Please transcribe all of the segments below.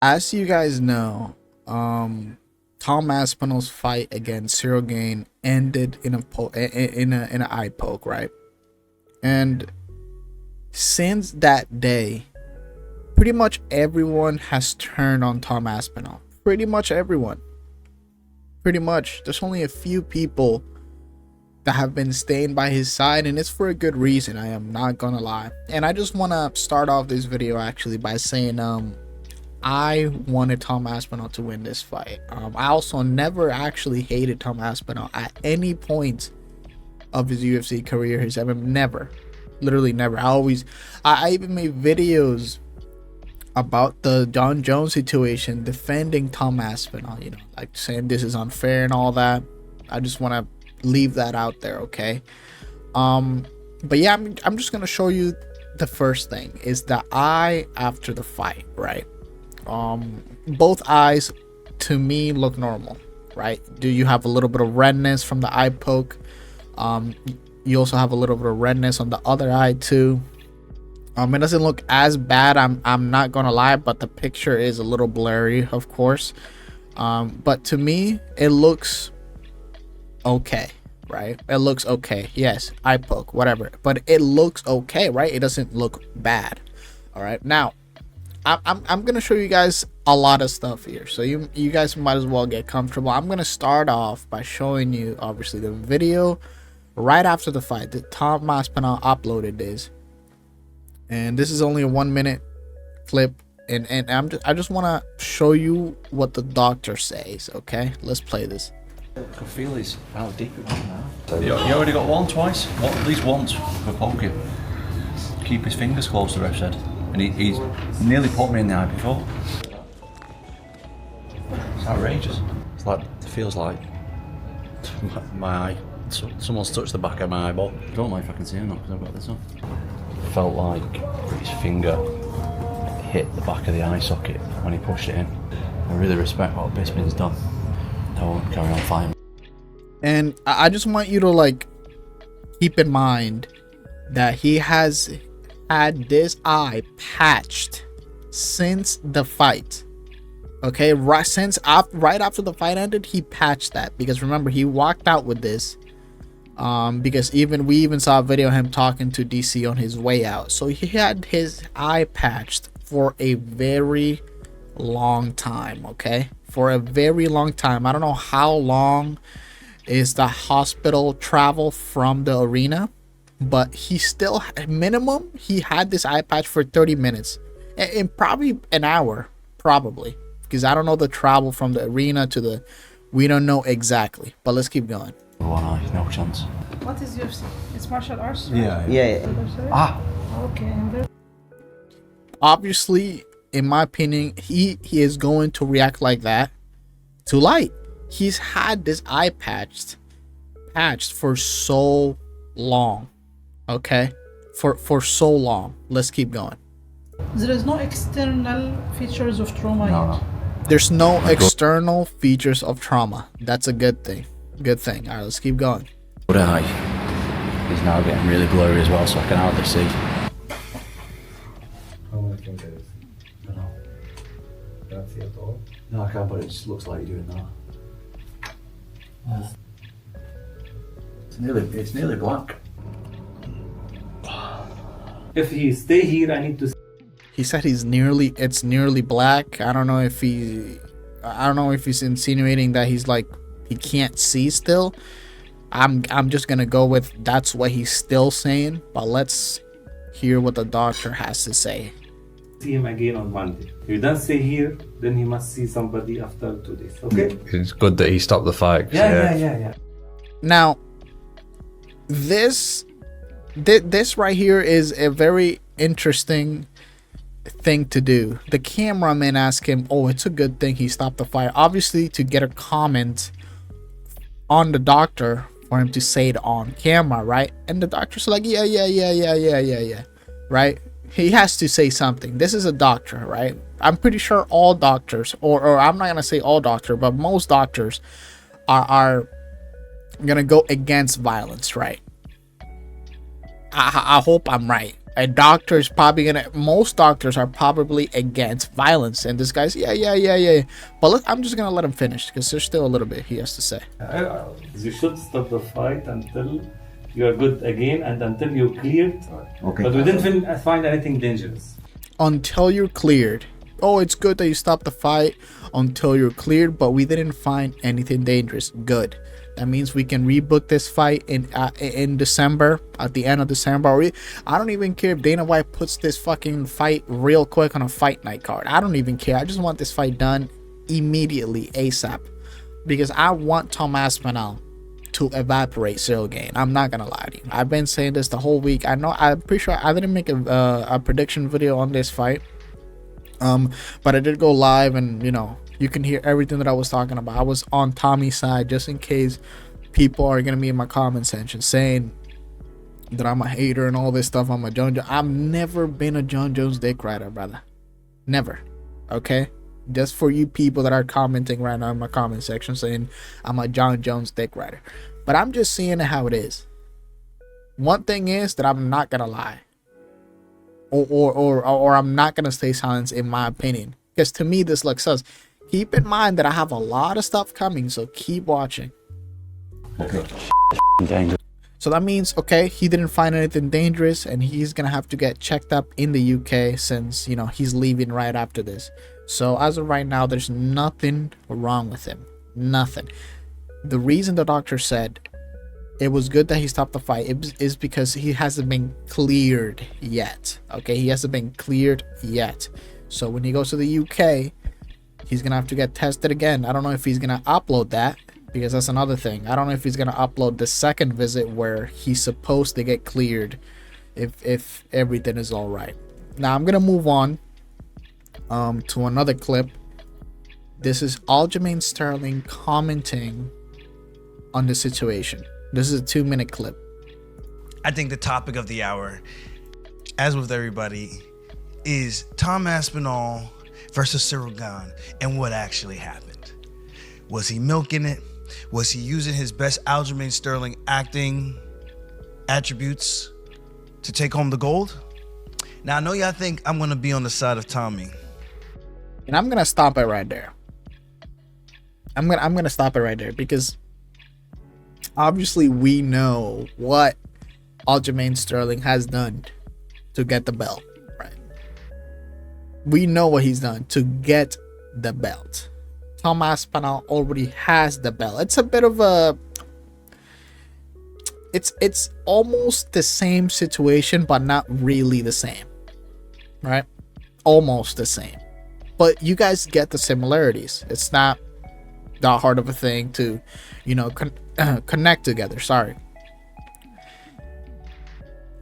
As you guys know, Tom Aspinall's fight against Cyril Gain ended in an eye poke, right? And since that day, pretty much everyone has turned on Tom Aspinall. Pretty much everyone. Pretty much. There's only a few people that have been staying by his side, and it's for a good reason. I am not gonna lie. And I just want to start off this video actually by saying I wanted Tom Aspinall to win this fight. I also never actually hated Tom Aspinall at any point of his UFC career. Never, literally never. I even made videos about the Jon Jones situation, defending Tom Aspinall, you know, like saying this is unfair and all that. I just want to leave that out there, okay? But yeah, I'm just gonna show you the first thing is the eye after the fight, right? Both eyes to me look normal, right? Do you have a little bit of redness from the eye poke? You also have a little bit of redness on the other eye too. It doesn't look as bad, I'm not gonna lie, but the picture is a little blurry, of course. But to me it looks okay, right? It looks okay. Yes, eye poke, whatever, but it looks okay, right? It doesn't look bad. All right, now I'm gonna show you guys a lot of stuff here, so you guys might as well get comfortable. I'm gonna start off by showing you obviously the video right after the fight that Tom Aspinall uploaded this, and this is only a 1-minute clip, and I just want to show you what the doctor says. Okay, let's play this. I can feel he's out deep in now. You already got one twice, at least once for poking. Keep his fingers close, the ref said. And he's nearly put me in the eye before. It's outrageous. It's like, it feels like my eye, someone's touched the back of my eyeball. I don't know if I can see him now because I've got this on. It felt like his finger hit the back of the eye socket when he pushed it in. I really respect what Bisping's done. I won't carry on fighting. And I just want you to like keep in mind that he has had this eye patched since the fight. Okay, right after the fight ended, he patched that, because remember, he walked out with this because we even saw a video of him talking to DC on his way out. So he had his eye patched for a very long time. Okay, for a very long time. I don't know how long is the hospital travel from the arena, but he still, minimum, he had this eye patch for 30 minutes and probably an hour, probably, because I don't know the travel from the arena to the, we don't know exactly, but let's keep going. One eye, no chance. What is UFC? It's martial arts, right? Yeah. Ah. Okay, and then Obviously, in my opinion, he is going to react like that to light. He's had this eye patched for so long. Okay, for so long. Let's keep going. there is no external features of trauma No. There's no external features of trauma. That's a good thing. Good thing. All right, let's keep going. Good eye is now getting really blurry as well, so I can hardly see. How many fingers? I don't know. Can't see at all. No, I can't, but it just looks like you're doing that. It's nearly black. If he stay here, I need to. He said it's nearly black. I don't know if he's insinuating that he's like he can't see still. I'm just gonna go with that's what he's still saying, but let's hear what the doctor has to say. See him again on Monday. If he doesn't stay here, then he must see somebody after 2 days. Okay? It's good that he stopped the fight. Yeah. Now, this right here is a very interesting thing to do. The cameraman asked him, oh, it's a good thing he stopped the fight, obviously to get a comment on the doctor for him to say it on camera, right? And the doctor's like, yeah, right? He has to say something. This is a doctor, right? I'm pretty sure all doctors, or I'm not gonna say all doctors, but most doctors are gonna go against violence, right? I hope I'm right. A doctor is probably gonna. Most doctors are probably against violence, and this guy's yeah. But I'm just gonna let him finish because there's still a little bit he has to say. You should stop the fight until you are good again and until you're cleared. Okay. But we didn't find anything dangerous. Until you're cleared. Oh, it's good that you stopped the fight until you're cleared, but we didn't find anything dangerous. Good. That means we can rebook this fight in December, at the end of December. I don't even care if Dana White puts this fucking fight real quick on a fight night card. I don't even care. I just want this fight done immediately, ASAP, because I want Tom Aspinall to evaporate Cyril Gane. I'm not gonna lie to you. I've been saying this the whole week. I know. I'm pretty sure I didn't make a prediction video on this fight, but I did go live, and you can hear everything that I was talking about. I was on Tommy's side just in case people are gonna be in my comment section saying that I'm a hater and all this stuff. I'm a Jon Jones. I've never been a Jon Jones dick rider, brother. Never. Okay? Just for you people that are commenting right now in my comment section saying I'm a Jon Jones dick rider. But I'm just seeing it how it is. One thing is that I'm not gonna lie. Or I'm not gonna stay silent in my opinion. Because to me this looks sus. Keep in mind that I have a lot of stuff coming, so keep watching. Okay. So that means, okay, he didn't find anything dangerous, and he's gonna have to get checked up in the UK since he's leaving right after this. So as of right now, there's nothing wrong with him. Nothing. The reason the doctor said it was good that he stopped the fight is because he hasn't been cleared yet. Okay, he hasn't been cleared yet. So when he goes to the UK, he's gonna have to get tested again. I don't know if he's gonna upload that, because that's another thing. I don't know if he's gonna upload the second visit where he's supposed to get cleared if everything is all right. Now I'm gonna move on to another clip. This is Aljamain Sterling commenting on the situation. This is a 2-minute clip. I think the topic of the hour, as with everybody, is Tom Aspinall versus Cyril Gane and what actually happened. Was he milking it? Was he using his best Aljamain Sterling acting attributes to take home the gold? Now, I know y'all think I'm going to be on the side of Tommy. And I'm going to stop it right there. I'm going to stop it right there because obviously we know what Aljamain Sterling has done to get the belt, right? We know what he's done to get the belt. Tom Aspinall already has the belt. It's a bit of a... It's almost the same situation, but not really the same, right? Almost the same. But you guys get the similarities. It's not that hard of a thing to, connect together. Sorry.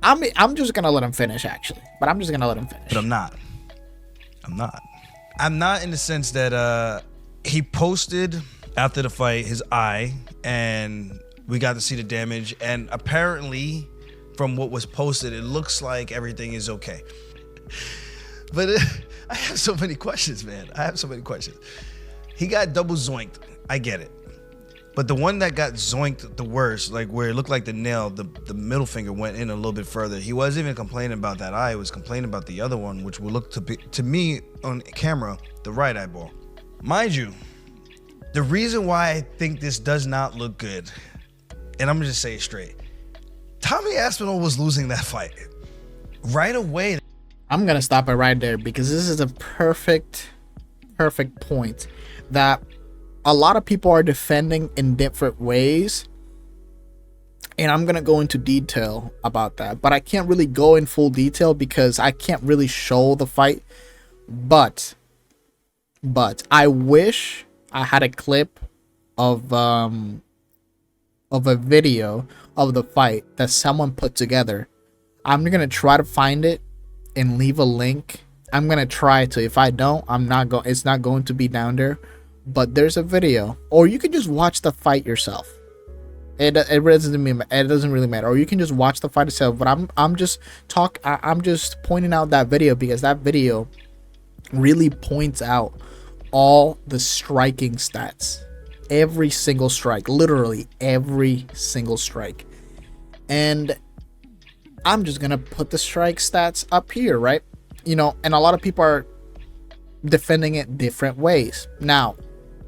I'm just gonna let him finish, actually. But I'm just gonna let him finish. But I'm not. I'm not in the sense that he posted after the fight his eye, and we got to see the damage. And apparently, from what was posted, it looks like everything is okay. But I have so many questions, man. I have so many questions. He got double zoinked. I get it. But the one that got zoinked the worst, like where it looked like the nail, the middle finger went in a little bit further. He wasn't even complaining about that eye. He was complaining about the other one, which would look to me on camera, the right eyeball. Mind you, the reason why I think this does not look good, and I'm gonna just say it straight, Tommy Aspinall was losing that fight right away. I'm gonna stop it right there because this is a perfect point that a lot of people are defending in different ways, and I'm gonna go into detail about that, but I can't really go in full detail because I can't really show the fight. But I wish I had a clip of a video of the fight that someone put together. I'm gonna try to find it and leave a link. I'm gonna try to. If I don't, it's not going to be down there. But there's a video, or you can just watch the fight yourself. It doesn't really matter. Or you can just watch the fight itself. But I'm just pointing out that video because that video really points out all the striking stats, every single strike, literally every single strike. And I'm just gonna put the strike stats up here, right? You know, and a lot of people are defending it different ways. Now,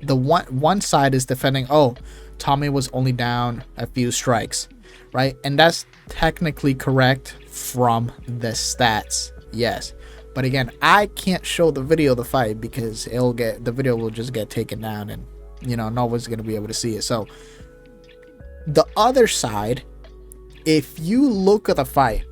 the one side is defending, oh, Tommy was only down a few strikes, right? And that's technically correct from the stats, yes. But again, I can't show the video of the fight because the video will just get taken down, and you know, no one's gonna be able to see it. So the other side, if you look at the fight,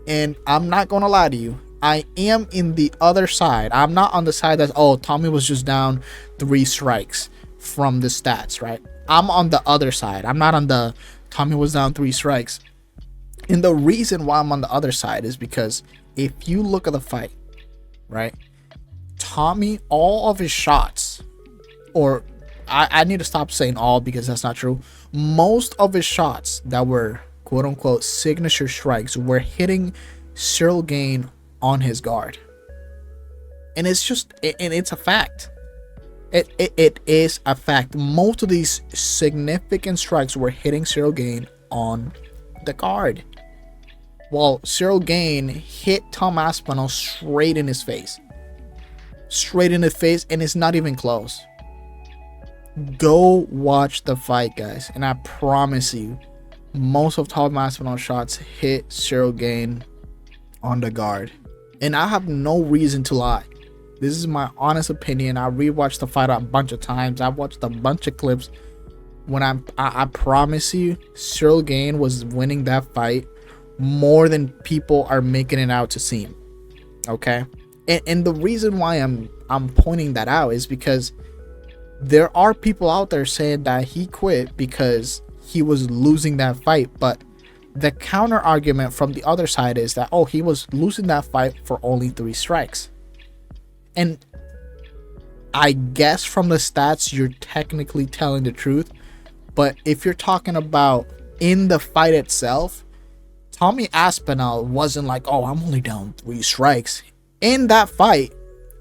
and I'm not gonna lie to you, I am in the other side. I'm not on the side that, oh, Tommy was just down 3 strikes from the stats, right? I'm on the other side. I'm not on the Tommy was down 3 strikes. And the reason why I'm on the other side is because if you look at the fight, right, Tommy, all of his shots, or I need to stop saying all because that's not true. Most of his shots that were quote unquote signature strikes were hitting Cyril Gane on his guard. And it's just, and it's a fact. It is a fact. Most of these significant strikes were hitting Cyril Gane on the guard. While Cyril Gane hit Tom Aspinall straight in his face. Straight in the face, and it's not even close. Go watch the fight, guys, and I promise you, most of Tom Aspinall's shots hit Cyril Gane on the guard. And I have no reason to lie. This is my honest opinion. I rewatched the fight a bunch of times. I've watched a bunch of clips. When I promise you, Cyril Gane was winning that fight more than people are making it out to seem. Okay? And the reason why I'm pointing that out is because there are people out there saying that he quit because he was losing that fight, but the counter argument from the other side is that, oh, he was losing that fight for only 3 strikes. And I guess from the stats, you're technically telling the truth. But if you're talking about in the fight itself, Tommy Aspinall wasn't like, oh, I'm only down 3 strikes. In that fight,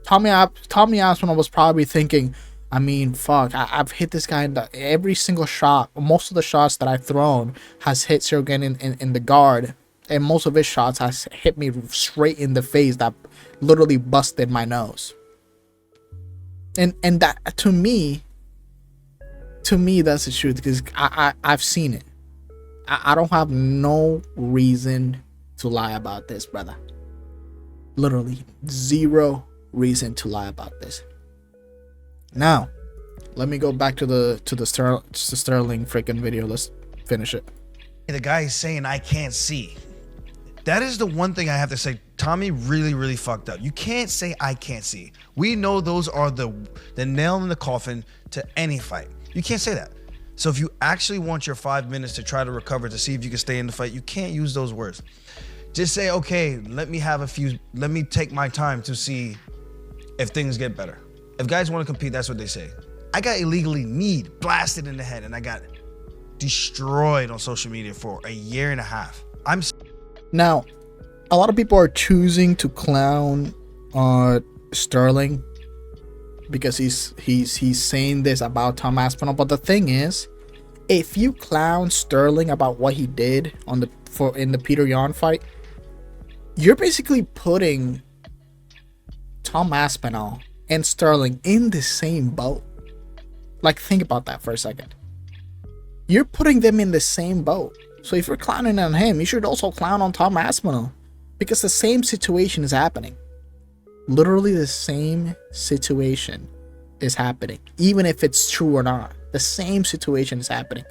Tommy Aspinall was probably thinking, I mean, fuck, I've hit this guy in every single shot. Most of the shots that I've thrown has hit Cyril Gane in the guard. And most of his shots has hit me straight in the face that literally busted my nose. And that, to me, that's the truth, because I've seen it. I don't have no reason to lie about this, brother. Literally, 0 reason to lie about this. Now, let me go back to the Sterling freaking video. Let's finish it. The guy is saying, I can't see. That is the one thing I have to say. Tommy really, really fucked up. You can't say I can't see. We know those are the nail in the coffin to any fight. You can't say that. So if you actually want your 5 minutes to try to recover, to see if you can stay in the fight, you can't use those words. Just say, okay, let me take my time to see if things get better. If guys want to compete, that's what they say. I got illegally kneed, blasted in the head, and I got destroyed on social media for a year and a half. Now, a lot of people are choosing to clown Sterling because he's saying this about Tom Aspinall. But the thing is, if you clown Sterling about what he did in the Peter Yan fight, you're basically putting Tom Aspinall and Sterling in the same boat. Like, think about that for a second. You're putting them in the same boat. So if you're clowning on him, you should also clown on Tom Aspinall, because the same situation is happening. Literally the same situation is happening, even if it's true or not. The same situation is happening.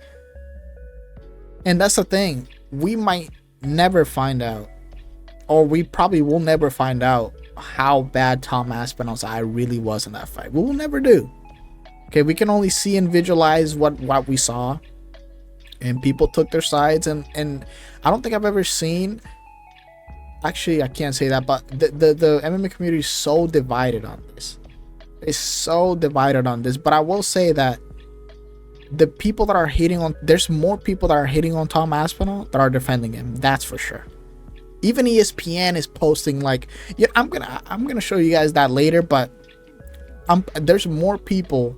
And that's the thing. We might never find out, or we probably will never find out, how bad Tom Aspinall's eye really was in that fight. We will never do. Okay, we can only see and visualize what we saw, and people took their sides, and I don't think I've ever seen, actually I can't say that, but the MMA community is so divided on this. It's so divided on this. But I will say that the people that are hating on, there's more people that are hating on Tom Aspinall that are defending him. That's for sure. Even ESPN is posting, like, yeah, I'm gonna show you guys that later, but there's more people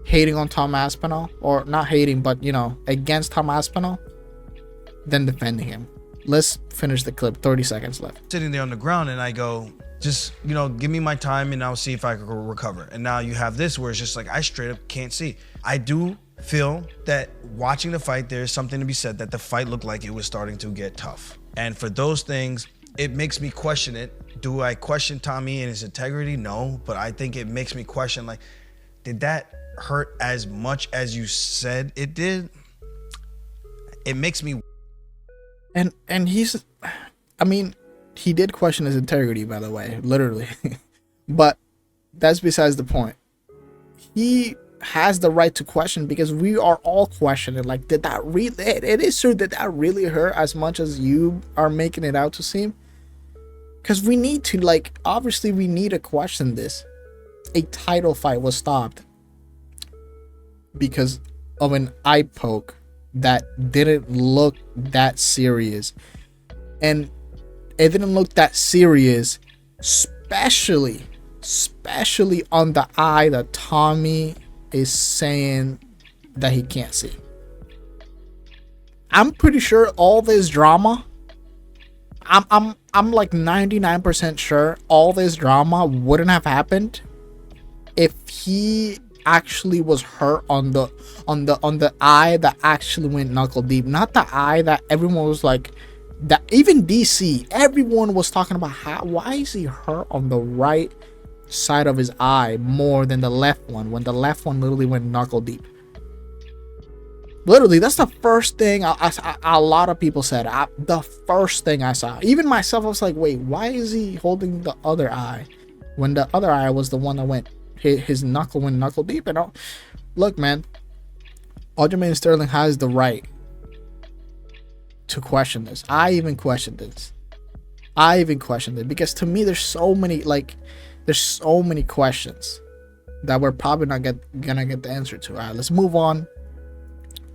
hating on Tom Aspinall, or not hating, but, you know, against Tom Aspinall, than defending him. Let's finish the clip. 30 seconds left. Sitting there on the ground, and I go, just, you know, give me my time and I'll see if I can recover. And now you have this where it's just like, I straight up can't see. I do feel that watching the fight, there's something to be said that the fight looked like it was starting to get tough. And for those things, it makes me question it. Do I question Tommy and his integrity? No, but I think it makes me question, like, did that hurt as much as you said it did? It makes me. And he's, I mean, he did question his integrity, by the way, literally. But that's besides the point. He has the right to question because we are all questioning. Like, did that really? It is true. Did that really hurt as much as you are making it out to seem? Because we need to, like, obviously we need to question this. A title fight was stopped because of an eye poke that didn't look that serious. And it didn't look that serious, especially on the eye that Tommy is saying that he can't see. I'm pretty sure all this drama, I'm like 99% sure all this drama wouldn't have happened if he actually was hurt on the eye that actually went knuckle deep, not the eye that everyone was like, that even DC, everyone was talking about why is he hurt on the right side of his eye more than the left one, when the left one literally went knuckle deep. Literally, that's the first thing a lot of people said. The first thing I saw, even myself, I was like, wait, why is he holding the other eye when the other eye was the one that went, his knuckle went knuckle deep? And look, man, Aljamain Sterling has the right to question this. I even questioned it because to me there's so many questions that we're probably not gonna get the answer to. All right, let's move on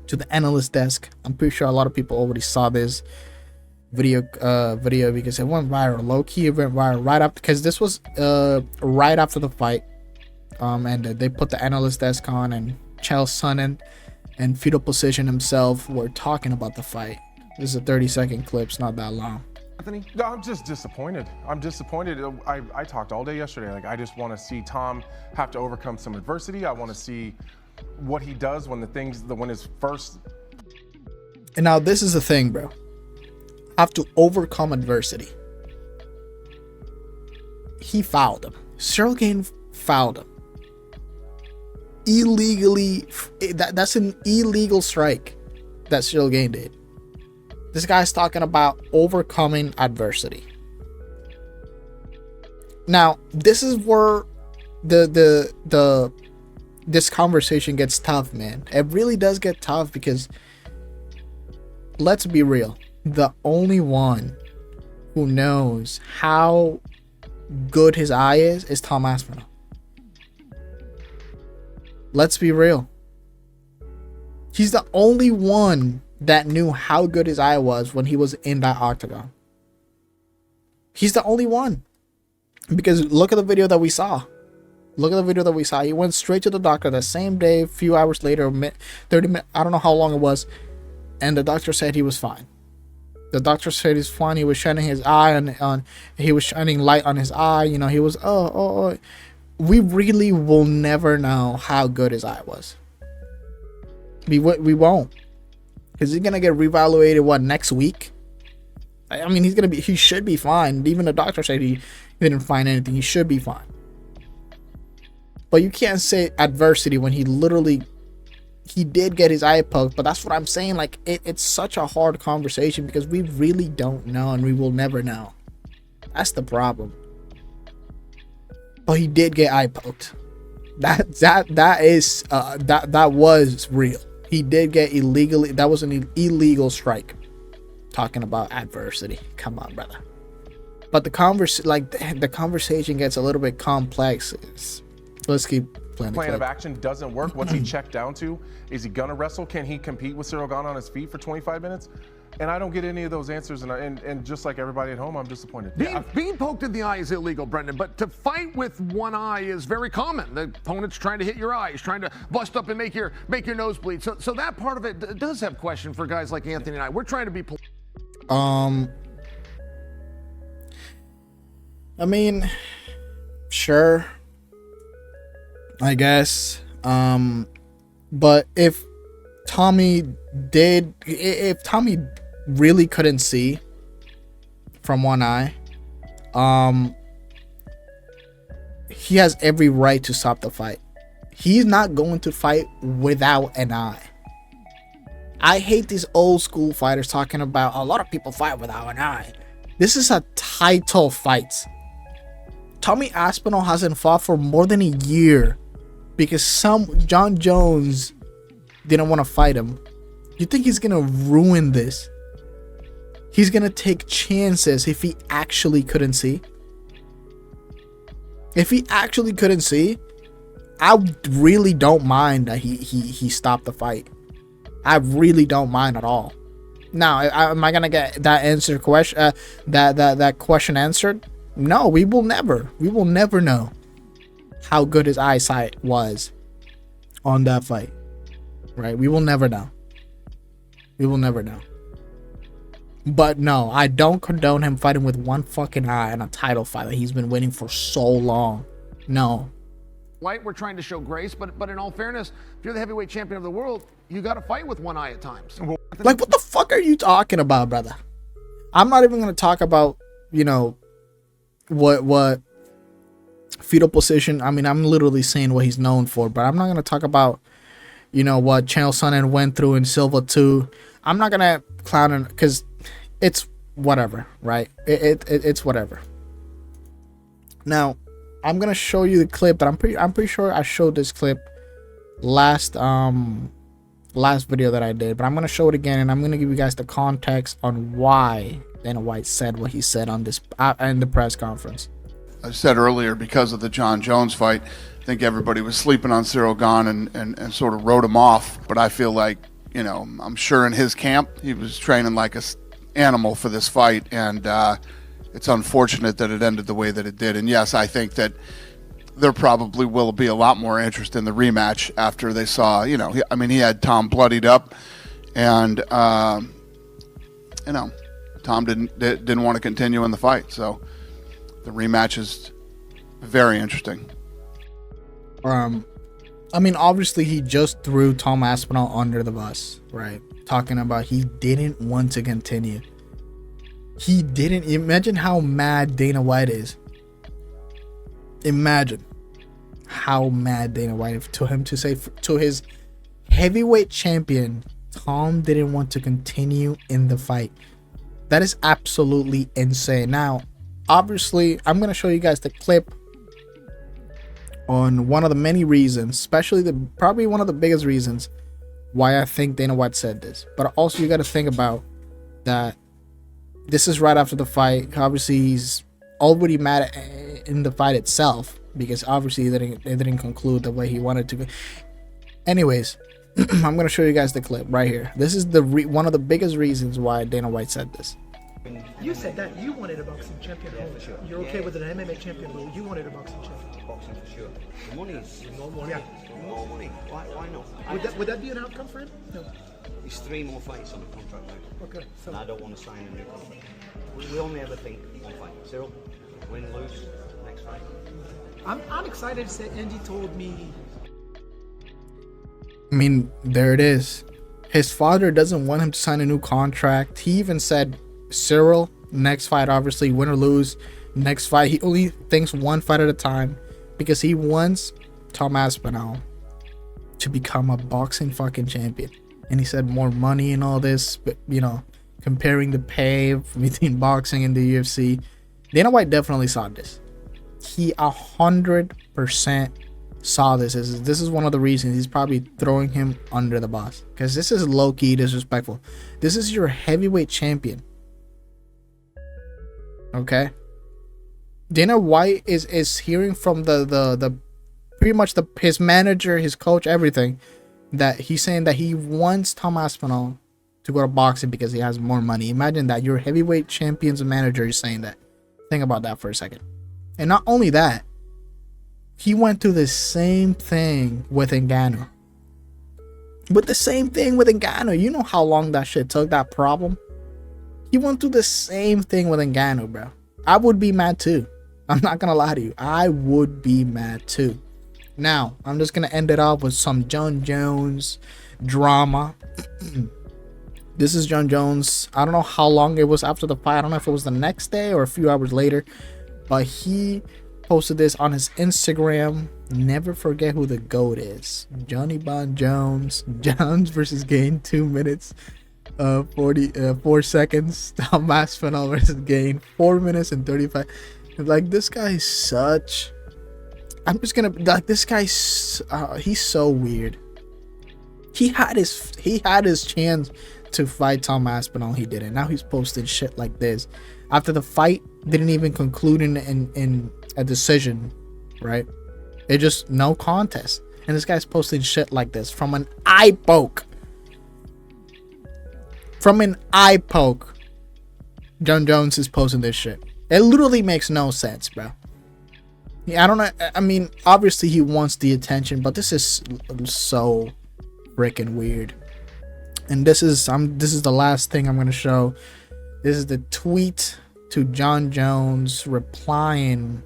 to the analyst desk. I'm pretty sure a lot of people already saw this video because it went viral. Low-key, it went viral right after, because this was right after the fight. And they put the analyst desk on, and Chael Sonnen and fetal position himself were talking about the fight. This is a 30-second clip. It's not that long. Anthony? No, I'm just disappointed. I'm disappointed. I talked all day yesterday. Like, I just want to see Tom have to overcome some adversity. I want to see what he does when when his first. And now this is the thing, bro. Have to overcome adversity. He fouled him. Cyril Gane fouled him. Illegally. That's an illegal strike that Cyril Gane did. This guy's talking about overcoming adversity. Now, this is where this conversation gets tough, man. It really does get tough because, let's be real, the only one who knows how good his eye is Tom Aspinall. Let's be real. He's the only one that knew how good his eye was when he was in that octagon. He's the only one. Because look at the video that we saw. He went straight to the doctor the same day, a few hours later, 30 minutes, I don't know how long it was. And the doctor said he was fine. The doctor said he's fine. He was shining his eye he was shining light on his eye. You know, he was, We really will never know how good his eye was. We won't. Because he's going to get reevaluated, next week? I mean, he should be fine. Even the doctor said he didn't find anything. He should be fine. But you can't say adversity when he did get his eye poked. But that's what I'm saying. Like, it's such a hard conversation because we really don't know and we will never know. That's the problem. But he did get eye poked. That was real. He did get illegally. That was an illegal strike. Talking about adversity. Come on, brother. But the conversation gets a little bit complex. Let's keep playing. Plan of action doesn't work. What's he checked down to? Is he gonna wrestle? Can he compete with Cyril Gane on his feet for 25 minutes? And I don't get any of those answers. And just like everybody at home, I'm disappointed. Being poked in the eye is illegal, Brendan, but to fight with one eye is very common. The opponent's trying to hit your eye. He's trying to bust up and make your nose bleed. So that part of it does have question for guys like Anthony and I. We're trying to be I mean, sure, I guess. But if Tommy really couldn't see from one eye, he has every right to stop the fight. He's not going to fight without an eye. I hate these old school fighters talking about a lot of people fight without an eye. This is a title fight. Tommy Aspinall hasn't fought for more than a year because Jon Jones didn't want to fight him. You think he's gonna ruin this? He's gonna take chances if he actually couldn't see. If he actually couldn't see, I really don't mind that he stopped the fight. I really don't mind at all. Now, am I gonna get that that question answered? No, we will never know how good his eyesight was on that fight. Right? We will never know. We will never know. But no, I don't condone him fighting with one fucking eye in a title fight that he's been waiting for so long. No. White, we're trying to show grace, but in all fairness, if you're the heavyweight champion of the world, you got to fight with one eye at times. Like, what the fuck are you talking about, brother? I'm not even going to talk about, you know, what fetal position. I mean, I'm literally saying what he's known for, but I'm not going to talk about, you know, what Chael Sonnen went through in Silva 2. I'm not going to clown him because it's whatever, right? It's whatever. Now, I'm gonna show you the clip that I'm pretty sure I showed this clip last video that I did, but I'm gonna show it again, and I'm gonna give you guys the context on why Dana White said what he said on this in the press conference. I said earlier, because of the Jon Jones fight, I think everybody was sleeping on Cyril Gane and sort of wrote him off. But I feel like, you know, I'm sure in his camp he was training like a animal for this fight, and it's unfortunate that it ended the way that it did. And yes, I think that there probably will be a lot more interest in the rematch after they saw, you know, he had Tom bloodied up, and you know, Tom didn't want to continue in the fight, so the rematch is very interesting. I mean, obviously he just threw Tom Aspinall under the bus, right? Talking about he didn't want to continue. He didn't. Imagine how mad Dana White is. Imagine how mad Dana White is to him to say to his heavyweight champion, Tom didn't want to continue in the fight. That is absolutely insane. Now, obviously, I'm going to show you guys the clip on one of the many reasons, especially probably one of the biggest reasons why I think Dana White said this. But also, you got to think about that. This is right after the fight. Obviously, he's already mad in the fight itself because obviously it didn't conclude the way he wanted to. Anyways, I'm gonna show you guys the clip right here. This is one of the biggest reasons why Dana White said this. You said that you wanted a boxing champion. For sure. You're okay with an MMA champion, but you wanted a boxing champion. Boxing for sure. The money is more money. Yeah. More money. Why not? Would that be an outcome for him? No. There's 3 more fights on the contract now. Okay. So. And I don't want to sign a new contract. We only ever think one fight. Cyril, win, lose, next fight. I'm excited to say Andy told me. I mean, there it is. His father doesn't want him to sign a new contract. He even said, Cyril, next fight, obviously, win or lose, next fight. He only thinks one fight at a time because he wants Tom Aspinall to become a boxing fucking champion. And he said more money and all this, but, you know, comparing the pay between boxing and the UFC. Dana White definitely saw this. He 100% saw this. This is one of the reasons he's probably throwing him under the bus, because this is low-key disrespectful. This is your heavyweight champion. Okay? Dana White is hearing from the pretty much his manager, his coach, everything, that he's saying that he wants Tom Aspinall to go to boxing because he has more money. Imagine that. Your heavyweight champion's manager is saying that. Think about that for a second. And not only that, he went through the same thing with Ngannou. You know how long that shit took, that problem? He went through the same thing with Ngannou, bro. I would be mad too. I'm not gonna lie to you. I would be mad too. Now, I'm just gonna end it off with some Jon Jones drama. This is Jon Jones. I don't know how long it was after the fight. I don't know if it was the next day or a few hours later, but he posted this on his Instagram. Never forget who the GOAT is. Aljamain Jones. Jones versus Gain, 2 minutes 4 seconds. Tom Aspinall versus Gain, 4 minutes and 35. Like, this guy is such... I'm just gonna... Like, this guy's... he's so weird. He had his chance to fight Tom Aspinall. He didn't. Now he's posting shit like this. After the fight didn't even conclude in a decision, right? It just no contest. And this guy's posting shit like this from an eye poke. From an eye poke. Jon Jones is posting this shit. It literally makes no sense, bro. Yeah, I don't know. I mean, obviously he wants the attention, but this is so freaking weird. And this is the last thing I'm gonna show. This is the tweet to Jon Jones replying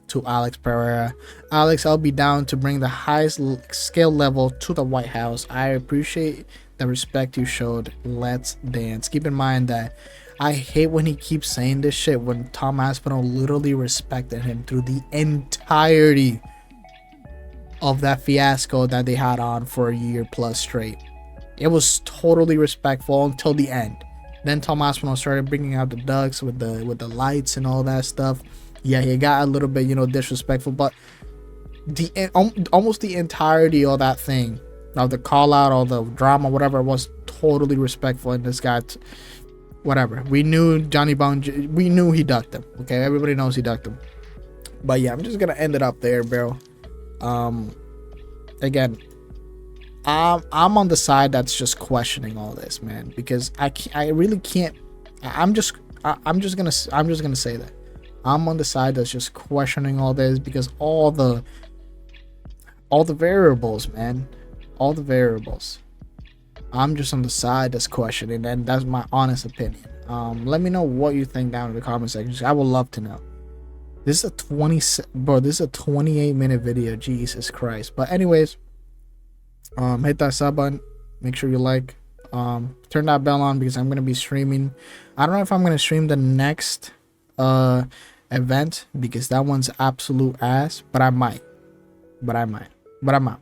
to Alex Pereira. Alex, I'll be down to bring the highest skill level to the White House. I appreciate the respect you showed. Let's dance. Keep in mind that I hate when he keeps saying this shit when Tom Aspinall literally respected him through the entirety of that fiasco that they had on for a year plus straight. It was totally respectful until the end. Then Tom Aspinall started bringing out the ducks with the lights and all that stuff. Yeah, he got a little bit, disrespectful, but almost the entirety of that thing, of the call out or the drama, whatever, was totally respectful. And this guy, whatever, we knew we knew he ducked him. Okay, everybody knows he ducked him. But yeah, I'm just gonna end it up there, bro. Again, I'm on the side that's just questioning all this, man, because I really can't. I'm just gonna say that I'm on the side that's just questioning all this because all the variables, man, all the variables. I'm just on the side that's questioning, and that's my honest opinion. Let me know what you think down in the comment section. I would love to know. This is a 28-minute video. Jesus Christ. But anyways, hit that sub button. Make sure you like. Turn that bell on because I'm gonna be streaming. I don't know if I'm gonna stream the next event because that one's absolute ass. But I might. But I'm out.